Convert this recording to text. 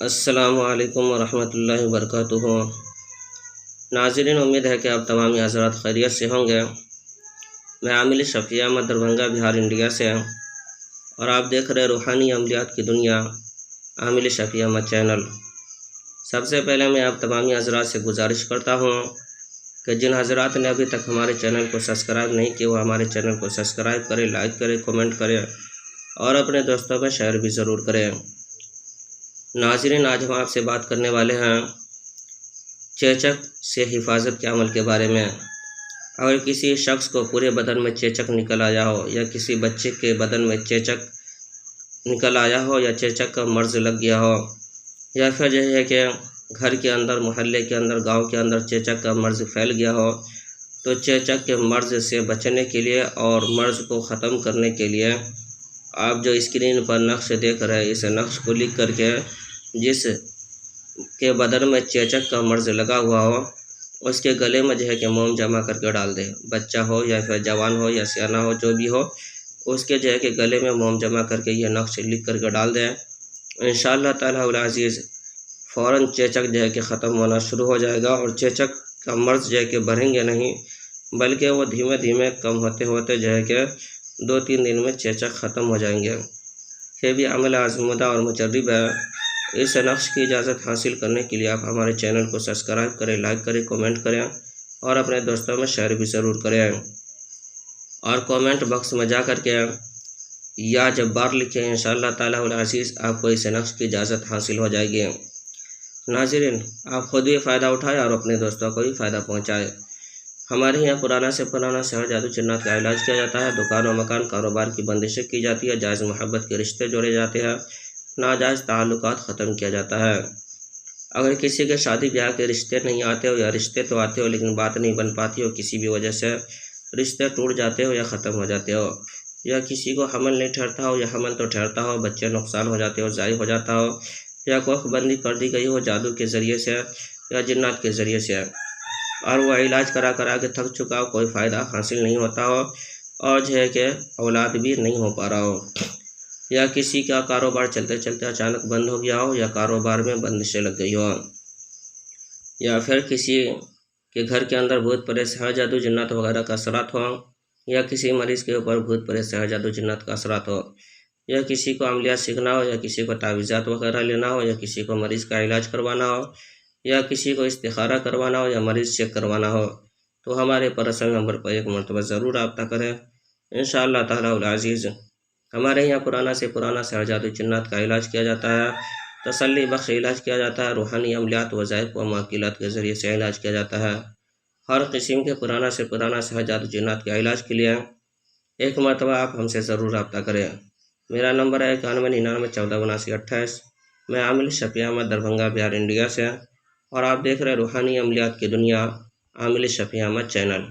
السلام علیکم ورحمۃ اللہ وبرکاتہ۔ ناظرین، امید ہے کہ آپ تمام حضرات خیریت سے ہوں گے۔ میں عامل شفیع احمد دربھنگہ بہار انڈیا سے، اور آپ دیکھ رہے روحانی عملیات کی دنیا عامل شفیع احمد چینل۔ سب سے پہلے میں آپ تمامی حضرات سے گزارش کرتا ہوں کہ جن حضرات نے ابھی تک ہمارے چینل کو سبسکرائب نہیں کیا وہ ہمارے چینل کو سبسکرائب کرے، لائک کرے، کمنٹ کرے اور اپنے دوستوں میں شیئر بھی ضرور کریں۔ ناظرین، آج ہم آپ سے بات کرنے والے ہیں چیچک سے حفاظت کے عمل کے بارے میں۔ اگر کسی شخص کو پورے بدن میں چیچک نکل آیا ہو، یا کسی بچے کے بدن میں چیچک نکل آیا ہو، یا چیچک کا مرض لگ گیا ہو، یا پھر یہ ہے کہ گھر کے اندر، محلے کے اندر، گاؤں کے اندر چیچک کا مرض پھیل گیا ہو، تو چیچک کے مرض سے بچنے کے لیے اور مرض کو ختم کرنے کے لیے آپ جو اسکرین پر نقش دیکھ رہے ہیں، اس نقش کو لکھ کر کے جس کے بدن میں چیچک کا مرض لگا ہوا ہو اس کے گلے میں جو ہے کہ موم جمع کر کے ڈال دے۔ بچہ ہو یا پھر جوان ہو یا سیانہ ہو، جو بھی ہو، اس کے جو ہے کہ گلے میں موم جمع کر کے یہ نقش لکھ کر کے ڈال دیں۔ انشاءاللہ تعالیٰ العزیز فوراً چیچک جو ہے کہ ختم ہونا شروع ہو جائے گا، اور چیچک کا مرض جو ہے کہ بڑھیں گے نہیں، بلکہ وہ دھیمے دھیمے کم ہوتے ہوتے جو ہے کہ 2-3 دن میں چیچک ختم ہو جائیں گے۔ یہ بھی عمل آزمودہ اور مجرب ہے۔ اس نقش کی اجازت حاصل کرنے کے لیے آپ ہمارے چینل کو سبسکرائب کریں، لائک کریں، کمنٹ کریں اور اپنے دوستوں میں شیئر بھی ضرور کریں، اور کمنٹ باکس میں جا کر کے یا جبار لکھیں۔ انشاءاللہ تعالیٰ العزیز آپ کو اس نقش کی اجازت حاصل ہو جائے گی۔ ناظرین، آپ خود بھی فائدہ اٹھائیں اور اپنے دوستوں کو بھی فائدہ پہنچائیں۔ ہمارے یہاں پرانا سے پرانا سحر جادو جنات کا علاج کیا جاتا ہے۔ دکان و مکان کاروبار کی بندشیں کی جاتی ہے، جائز محبت کے رشتے جوڑے جاتے ہیں، ناجائز تعلقات ختم کیا جاتا ہے۔ اگر کسی کے شادی بیاہ کے رشتے نہیں آتے ہو، یا رشتے تو آتے ہو لیکن بات نہیں بن پاتی ہو، کسی بھی وجہ سے رشتے ٹوٹ جاتے ہو یا ختم ہو جاتے ہو، یا کسی کو حمل نہیں ٹھہرتا ہو یا حمل تو ٹھہرتا ہو، بچے نقصان ہو جاتے ہو، ضائع ہو جاتا ہو، یا کوکھ بندی کر دی گئی ہو جادو کے ذریعے سے یا جنات کے ذریعے سے، اور وہ علاج کرا کے تھک چکا ہو، کوئی فائدہ حاصل نہیں ہوتا ہو، اور جو ہے کہ اولاد بھی نہیں ہو پا رہا ہو، یا کسی کا کاروبار چلتے چلتے اچانک بند ہو گیا ہو، یا کاروبار میں بندشیں لگ گئی ہو، یا پھر کسی کے گھر کے اندر بھوت پریت سحر جادو جنات وغیرہ کا اثرات ہو، یا کسی مریض کے اوپر بھوت پریت سحر جادو جنات کا اثرات ہو، یا کسی کو عملیات سیکھنا ہو، یا کسی کو تعویذات وغیرہ لینا ہو، یا کسی کو مریض کا علاج کروانا ہو، یا کسی کو استخارہ کروانا ہو، یا مریض چیک کروانا ہو، تو ہمارے پرسنل نمبر پر ایک مرتبہ ضرور رابطہ کریں۔ انشاءاللہ تعالیٰ العزیز ہمارے یہاں پرانا سے پرانا سحر جادو جنات کا علاج کیا جاتا ہے، تسلی بخش علاج کیا جاتا ہے، روحانی عملیات، وظائف و معقولات کے ذریعے سے علاج کیا جاتا ہے۔ ہر قسم کے پرانا سے پرانا سحر جادو جنات کے علاج کے لیے ایک مرتبہ آپ ہم سے ضرور رابطہ کریں۔ میرا نمبر ہے 9199147228۔ میں عامل شفیع احمد دربھنگہ بہار انڈیا سے، اور آپ دیکھ رہے روحانی عملیات کی دنیا عامل شفیع احمد چینل۔